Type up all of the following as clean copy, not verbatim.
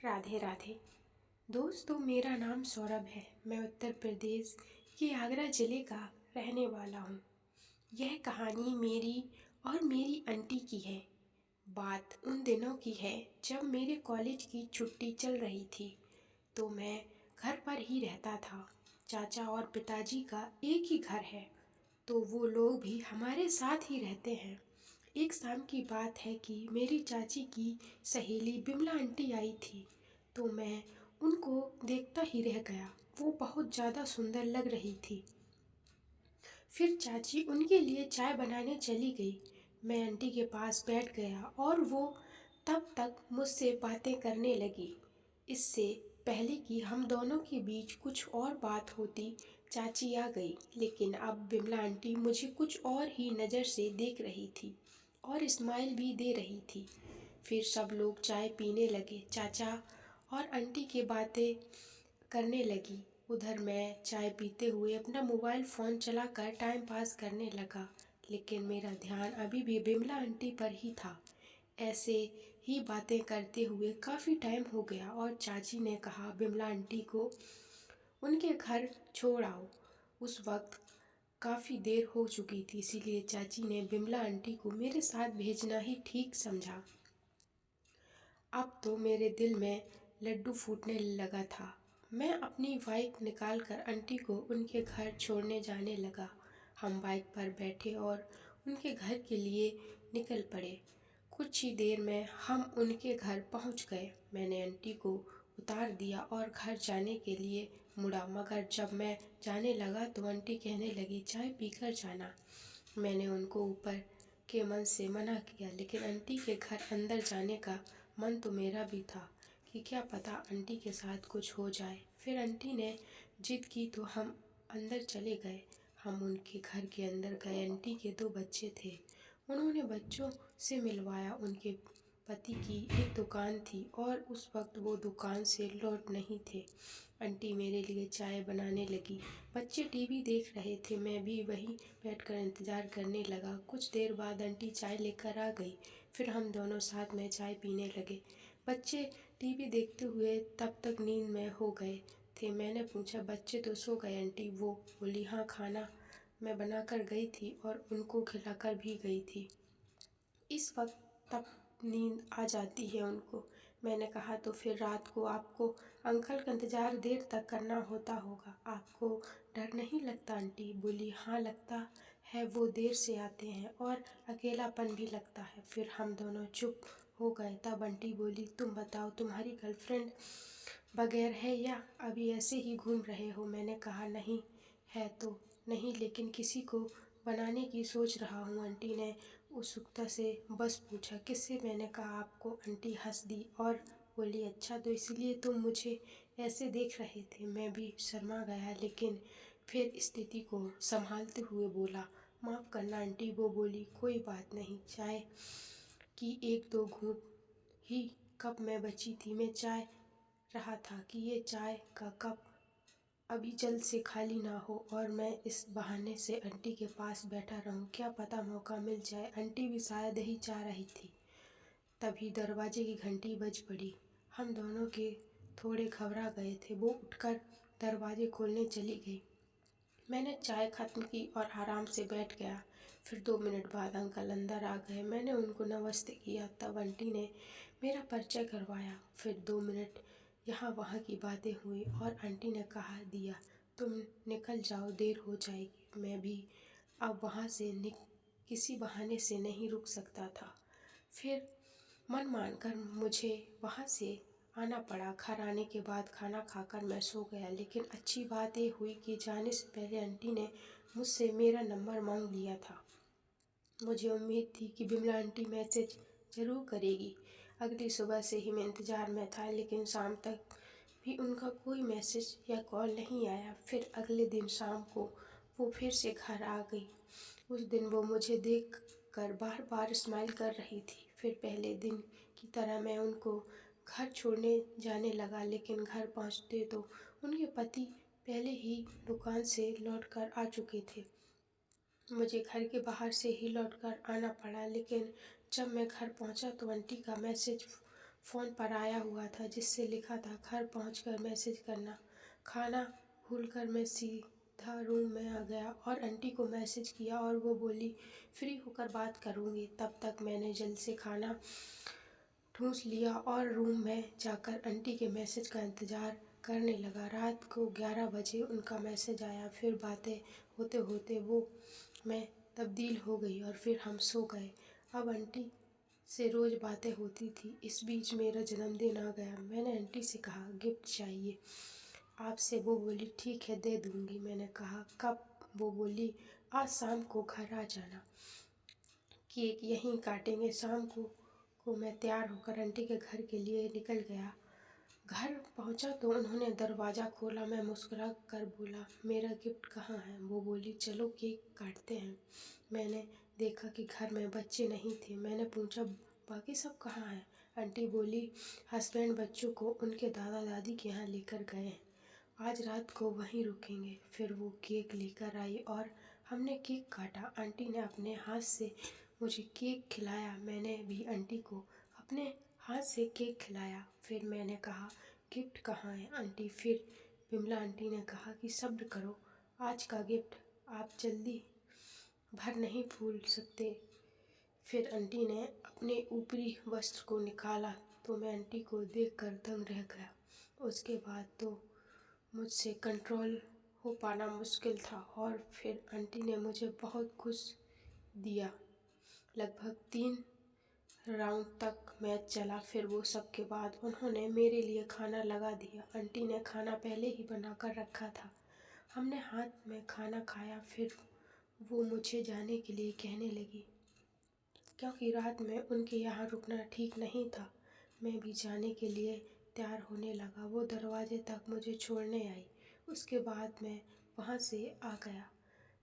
राधे राधे। दोस्तों, मेरा नाम सौरभ है। मैं उत्तर प्रदेश के आगरा ज़िले का रहने वाला हूँ। यह कहानी मेरी और मेरी आंटी की है। बात उन दिनों की है जब मेरे कॉलेज की छुट्टी चल रही थी, तो मैं घर पर ही रहता था। चाचा और पिताजी का एक ही घर है, तो वो लोग भी हमारे साथ ही रहते हैं। एक शाम की बात है कि मेरी चाची की सहेली बिमला आंटी आई थी, तो मैं उनको देखता ही रह गया। वो बहुत ज़्यादा सुंदर लग रही थी। फिर चाची उनके लिए चाय बनाने चली गई। मैं आंटी के पास बैठ गया और वो तब तक मुझसे बातें करने लगी। इससे पहले कि हम दोनों के बीच कुछ और बात होती, चाची आ गई। लेकिन अब बिमला आंटी मुझे कुछ और ही नज़र से देख रही थी और स्माइल भी दे रही थी। फिर सब लोग चाय पीने लगे। चाचा और आंटी की बातें करने लगी। उधर मैं चाय पीते हुए अपना मोबाइल फ़ोन चलाकर टाइम पास करने लगा, लेकिन मेरा ध्यान अभी भी बिमला आंटी पर ही था। ऐसे ही बातें करते हुए काफ़ी टाइम हो गया और चाची ने कहा बिमला आंटी को उनके घर छोड़ आओ। उस वक्त काफ़ी देर हो चुकी थी, इसीलिए चाची ने बिमला आंटी को मेरे साथ भेजना ही ठीक समझा। अब तो मेरे दिल में लड्डू फूटने लगा था। मैं अपनी बाइक निकालकर आंटी को उनके घर छोड़ने जाने लगा। हम बाइक पर बैठे और उनके घर के लिए निकल पड़े। कुछ ही देर में हम उनके घर पहुंच गए। मैंने आंटी को उतार दिया और घर जाने के लिए मुड़ा, मगर जब मैं जाने लगा तो आंटी कहने लगी चाय पीकर जाना। मैंने उनको ऊपर के मन से मना किया, लेकिन आंटी के घर अंदर जाने का मन तो मेरा भी था कि क्या पता आंटी के साथ कुछ हो जाए। फिर आंटी ने जिद की तो हम अंदर चले गए। हम उनके घर के अंदर गए। आंटी के 2 बच्चे थे। उन्होंने बच्चों से मिलवाया। उनके पति की एक दुकान थी और उस वक्त वो दुकान से लौट नहीं थे। आंटी मेरे लिए चाय बनाने लगी। बच्चे टीवी देख रहे थे। मैं भी वहीं बैठकर इंतज़ार करने लगा। कुछ देर बाद आंटी चाय लेकर आ गई। फिर हम दोनों साथ में चाय पीने लगे। बच्चे टीवी देखते हुए तब तक नींद में हो गए थे। मैंने पूछा बच्चे तो सो गए आंटी? वो बोली हाँ, खाना मैं बनाकर गई थी और उनको खिलाकर भी गई थी। इस वक्त तब नींद आ जाती है उनको। मैंने कहा तो फिर रात को आपको अंकल का इंतज़ार देर तक करना होता होगा, आपको डर नहीं लगता आंटी? बोली हाँ लगता है, वो देर से आते हैं और अकेलापन भी लगता है। फिर हम दोनों चुप हो गए। तब आंटी बोली तुम बताओ, तुम्हारी गर्लफ्रेंड बगैर है या अभी ऐसे ही घूम रहे हो? मैंने कहा नहीं है तो नहीं, लेकिन किसी को बनाने की सोच रहा हूँ। आंटी ने उत्सुकता से बस पूछा किससे? मैंने कहा आपको। आंटी हंस दी और बोली अच्छा, तो इसलिए तुम मुझे ऐसे देख रहे थे? मैं भी शर्मा गया, लेकिन फिर स्थिति को संभालते हुए बोला माफ़ करना आंटी। वो बोली कोई बात नहीं, चाय की 1-2 घूंट ही कप में बची थी। मैं चाह रहा था कि ये चाय का कप अभी जल्द से खाली ना हो और मैं इस बहाने से आंटी के पास बैठा रहूं। क्या पता मौका मिल जाए। आंटी भी शायद यही चाह रही थी। तभी दरवाजे की घंटी बज पड़ी। हम दोनों के थोड़े घबरा गए थे। वो उठकर दरवाजे खोलने चली गई। मैंने चाय खत्म की और आराम से बैठ गया। फिर 2 मिनट बाद अंकल अंदर आ गए। मैंने उनको नमस्ते किया। तब आंटी ने मेरा परिचय करवाया। फिर 2 मिनट यहाँ वहाँ की बातें हुई और आंटी ने कहा दिया तुम निकल जाओ, देर हो जाएगी। मैं भी अब वहाँ से किसी बहाने से नहीं रुक सकता था। फिर मन मानकर मुझे वहाँ से आना पड़ा। घर आने के बाद खाना खाकर मैं सो गया। लेकिन अच्छी बात ये हुई कि जाने से पहले आंटी ने मुझसे मेरा नंबर मांग लिया था। मुझे उम्मीद थी कि बिमला आंटी मैसेज ज़रूर करेगी। अगली सुबह से ही मैं इंतज़ार में था, लेकिन शाम तक भी उनका कोई मैसेज या कॉल नहीं आया। फिर अगले दिन शाम को वो फिर से घर आ गई। उस दिन वो मुझे देख कर बार बार स्माइल कर रही थी। फिर पहले दिन की तरह मैं उनको घर छोड़ने जाने लगा, लेकिन घर पहुंचते तो उनके पति पहले ही दुकान से लौटकर आ चुके थे। मुझे घर के बाहर से ही लौटकर आना पड़ा, लेकिन जब मैं घर पहुंचा तो आंटी का मैसेज फ़ोन पर आया हुआ था जिससे लिखा था घर पहुंचकर मैसेज करना। खाना भूलकर मैं सीधा रूम में आ गया और आंटी को मैसेज किया और वो बोली फ्री होकर बात करूँगी। तब तक मैंने जल्द से खाना ठूँस लिया और रूम में जाकर आंटी के मैसेज का इंतज़ार करने लगा। रात को 11 बजे उनका मैसेज आया। फिर बातें होते होते वो मैं तब्दील हो गई और फिर हम सो गए। अब आंटी से रोज़ बातें होती थी। इस बीच मेरा जन्मदिन आ गया। मैंने आंटी से कहा गिफ्ट चाहिए आपसे। वो बोली ठीक है दे दूँगी। मैंने कहा कब? वो बोली आज शाम को घर आ जाना, केक यहीं काटेंगे। शाम को मैं तैयार होकर आंटी के घर के लिए निकल गया। घर पहुंचा तो उन्होंने दरवाज़ा खोला। मैं मुस्कुरा कर बोला मेरा गिफ्ट कहाँ है? वो बोली चलो केक काटते हैं। मैंने देखा कि घर में बच्चे नहीं थे। मैंने पूछा बाकी सब कहाँ हैं? आंटी बोली हस्बैंड बच्चों को उनके दादा दादी के यहाँ लेकर गए हैं, आज रात को वहीं रुकेंगे। फिर वो केक लेकर आई और हमने केक काटा। आंटी ने अपने हाथ से मुझे केक खिलाया। मैंने भी आंटी को अपने हाथ से केक खिलाया। फिर मैंने कहा गिफ्ट कहाँ है आंटी? फिर बिमला आंटी ने कहा कि सब्र करो, आज का गिफ्ट आप जल्दी भर नहीं भूल सकते। फिर आंटी ने अपने ऊपरी वस्त्र को निकाला तो मैं आंटी को देखकर दंग रह गया। उसके बाद तो मुझसे कंट्रोल हो पाना मुश्किल था और फिर आंटी ने मुझे बहुत कुछ दिया। लगभग 3 राउंड तक मैच चला। फिर वो सब के बाद उन्होंने मेरे लिए खाना लगा दिया। आंटी ने खाना पहले ही बना कर रखा था। हमने हाथ में खाना खाया। फिर वो मुझे जाने के लिए कहने लगी क्योंकि रात में उनके यहाँ रुकना ठीक नहीं था। मैं भी जाने के लिए तैयार होने लगा। वो दरवाजे तक मुझे छोड़ने आई। उसके बाद मैं वहाँ से आ गया।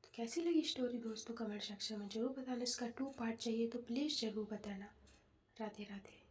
तो कैसी लगी स्टोरी दोस्तों? कमेंट सेक्शन में ज़रूर बताना। इसका 2 पार्ट चाहिए तो प्लीज़ ज़रूर बताना। राधे राधे।